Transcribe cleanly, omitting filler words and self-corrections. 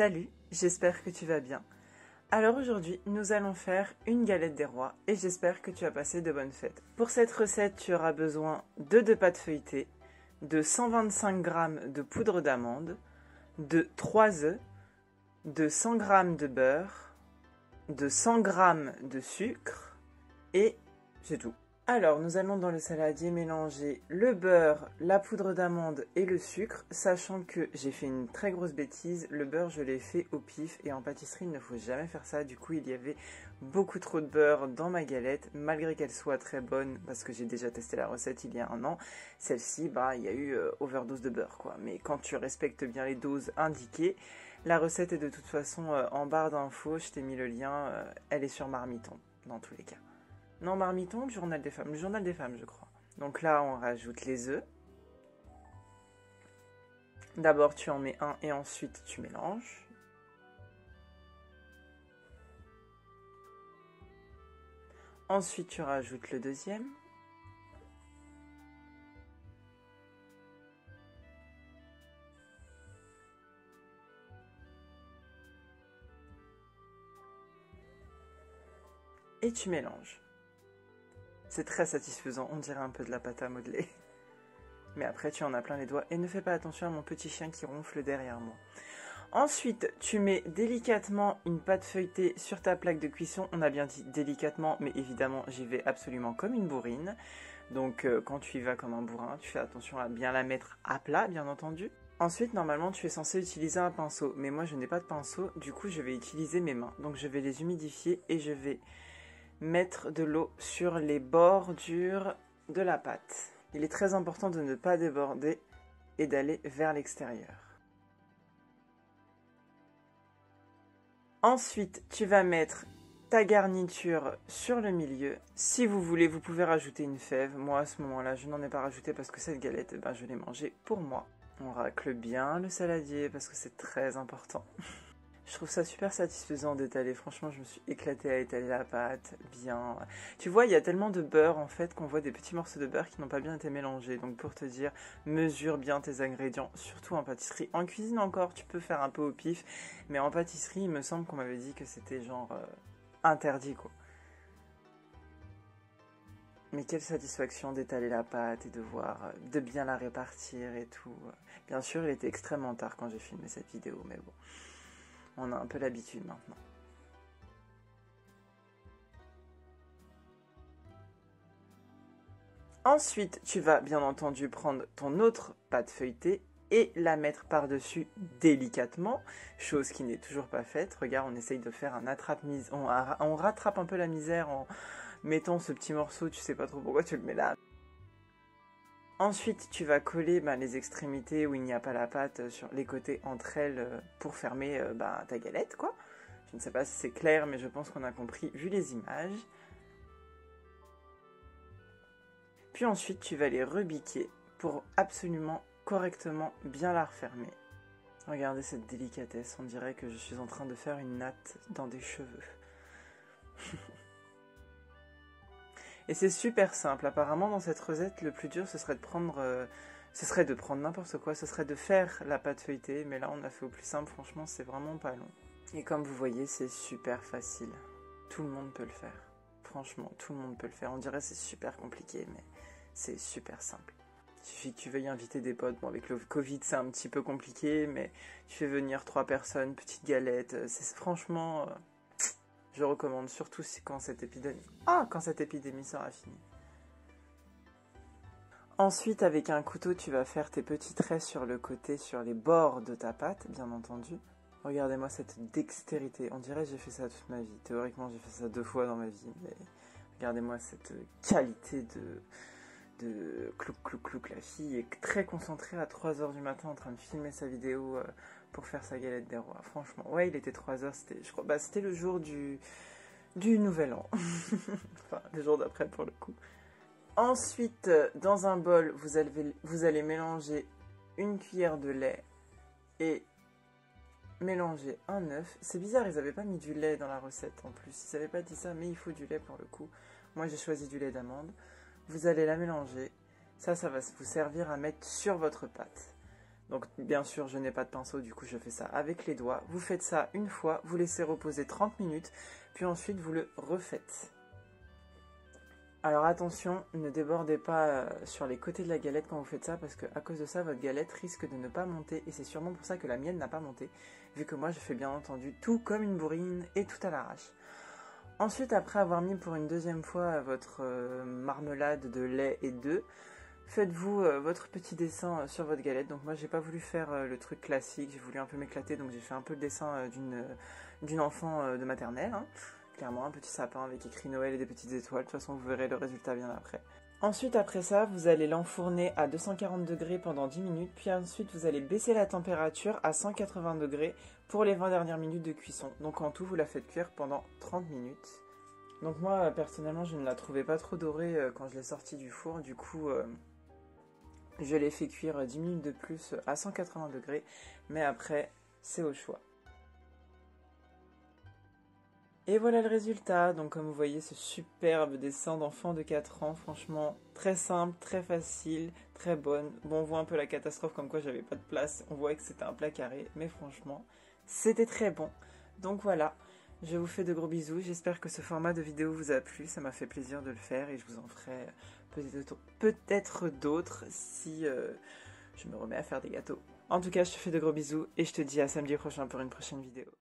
Salut, j'espère que tu vas bien. Alors aujourd'hui, nous allons faire une galette des rois et j'espère que tu as passé de bonnes fêtes. Pour cette recette, tu auras besoin de 2 pâtes feuilletées, de 125 g de poudre d'amande, de 3 œufs, de 100 g de beurre, de 100 g de sucre et c'est tout. Alors, nous allons dans le saladier mélanger le beurre, la poudre d'amande et le sucre, sachant que j'ai fait une très grosse bêtise. Le beurre, je l'ai fait au pif et en pâtisserie, il ne faut jamais faire ça. Du coup, il y avait beaucoup trop de beurre dans ma galette, malgré qu'elle soit très bonne, parce que j'ai déjà testé la recette il y a un an. Celle-ci, il y a eu overdose de beurre, quoi. Mais quand tu respectes bien les doses indiquées, la recette est de toute façon en barre d'infos. Je t'ai mis le lien, elle est sur Marmiton, dans tous les cas. Non, Marmiton, le journal des femmes. Le journal des femmes, je crois. Donc là, on rajoute les œufs. D'abord, tu en mets un et ensuite, tu mélanges. Ensuite, tu rajoutes le deuxième. Et tu mélanges. C'est très satisfaisant, on dirait un peu de la pâte à modeler. Mais après, tu en as plein les doigts. Et ne fais pas attention à mon petit chien qui ronfle derrière moi. Ensuite, tu mets délicatement une pâte feuilletée sur ta plaque de cuisson. On a bien dit délicatement, mais évidemment, j'y vais absolument comme une bourrine. Donc, quand tu y vas comme un bourrin, tu fais attention à bien la mettre à plat, bien entendu. Ensuite, normalement, tu es censé utiliser un pinceau. Mais moi, je n'ai pas de pinceau. Du coup, je vais utiliser mes mains. Donc, je vais les humidifier et je vais mettre de l'eau sur les bordures de la pâte. Il est très important de ne pas déborder et d'aller vers l'extérieur. Ensuite, tu vas mettre ta garniture sur le milieu. Si vous voulez, vous pouvez rajouter une fève. Moi, à ce moment-là, je n'en ai pas rajouté parce que cette galette, je l'ai mangée pour moi. On racle bien le saladier parce que c'est très important. Je trouve ça super satisfaisant d'étaler. Franchement, je me suis éclatée à étaler la pâte bien. Tu vois, il y a tellement de beurre en fait qu'on voit des petits morceaux de beurre qui n'ont pas bien été mélangés. Donc pour te dire, mesure bien tes ingrédients, surtout en pâtisserie. En cuisine encore, tu peux faire un peu au pif, mais en pâtisserie, il me semble qu'on m'avait dit que c'était genre interdit quoi. Mais quelle satisfaction d'étaler la pâte et de voir, de bien la répartir et tout. Bien sûr, il était extrêmement tard quand j'ai filmé cette vidéo, mais bon. On a un peu l'habitude maintenant. Ensuite, tu vas bien entendu prendre ton autre pâte feuilletée et la mettre par-dessus délicatement, chose qui n'est toujours pas faite. Regarde, on essaye de faire un attrape-mise, on rattrape un peu la misère en mettant ce petit morceau, tu sais pas trop pourquoi tu le mets là. Ensuite, tu vas coller les extrémités où il n'y a pas la pâte sur les côtés entre elles pour fermer ta galette, quoi. Je ne sais pas si c'est clair, mais je pense qu'on a compris vu les images. Puis ensuite, tu vas les rebiquer pour absolument correctement bien la refermer. Regardez cette délicatesse, on dirait que je suis en train de faire une natte dans des cheveux. Et c'est super simple. Apparemment, dans cette recette, le plus dur, ce serait de prendre n'importe quoi. Ce serait de faire la pâte feuilletée. Mais là, on a fait au plus simple. Franchement, c'est vraiment pas long. Et comme vous voyez, c'est super facile. Tout le monde peut le faire. Franchement, tout le monde peut le faire. On dirait que c'est super compliqué, mais c'est super simple. Il suffit que tu veuilles inviter des potes. Bon, avec le Covid, c'est un petit peu compliqué, mais tu fais venir 3 personnes, petite galette. C'est franchement... je recommande, surtout quand cette épidémie sera finie. Ensuite, avec un couteau, tu vas faire tes petits traits sur le côté, sur les bords de ta pâte, bien entendu. Regardez-moi cette dextérité. On dirait que j'ai fait ça toute ma vie. Théoriquement, j'ai fait ça 2 fois dans ma vie. Mais regardez-moi cette qualité de clouc. La fille est très concentrée à 3h du matin en train de filmer sa vidéo pour faire sa galette des rois. Franchement, ouais, il était 3h. C'était le jour du nouvel an. Enfin, le jour d'après pour le coup. Ensuite, dans un bol, vous allez mélanger une cuillère de lait et mélanger un œuf. C'est bizarre, ils n'avaient pas mis du lait dans la recette en plus. Ils n'avaient pas dit ça, mais il faut du lait pour le coup. Moi, j'ai choisi du lait d'amande. Vous allez la mélanger. Ça va vous servir à mettre sur votre pâte. Donc bien sûr, je n'ai pas de pinceau, du coup je fais ça avec les doigts. Vous faites ça une fois, vous laissez reposer 30 minutes, puis ensuite vous le refaites. Alors attention, ne débordez pas sur les côtés de la galette quand vous faites ça, parce que à cause de ça, votre galette risque de ne pas monter, et c'est sûrement pour ça que la mienne n'a pas monté, vu que moi je fais bien entendu tout comme une bourrine et tout à l'arrache. Ensuite, après avoir mis pour une deuxième fois votre marmelade de lait et d'œufs, faites-vous votre petit dessin sur votre galette. Donc moi j'ai pas voulu faire le truc classique, j'ai voulu un peu m'éclater, donc j'ai fait un peu le dessin d'une enfant de maternelle, hein. Clairement un petit sapin avec écrit Noël et des petites étoiles, de toute façon vous verrez le résultat bien après. Ensuite après ça, vous allez l'enfourner à 240 degrés pendant 10 minutes, puis ensuite vous allez baisser la température à 180 degrés pour les 20 dernières minutes de cuisson. Donc en tout vous la faites cuire pendant 30 minutes. Donc moi personnellement je ne la trouvais pas trop dorée quand je l'ai sortie du four, du coup je l'ai fait cuire 10 minutes de plus à 180 degrés, mais après c'est au choix. Et voilà le résultat. Donc comme vous voyez, ce superbe dessin d'enfant de 4 ans, franchement très simple, très facile, très bonne. Bon, on voit un peu la catastrophe comme quoi j'avais pas de place, on voit que c'était un plat carré, mais franchement c'était très bon. Donc voilà, je vous fais de gros bisous, j'espère que ce format de vidéo vous a plu, ça m'a fait plaisir de le faire et je vous en ferai peut-être d'autres si je me remets à faire des gâteaux. En tout cas, je te fais de gros bisous et je te dis à samedi prochain pour une prochaine vidéo.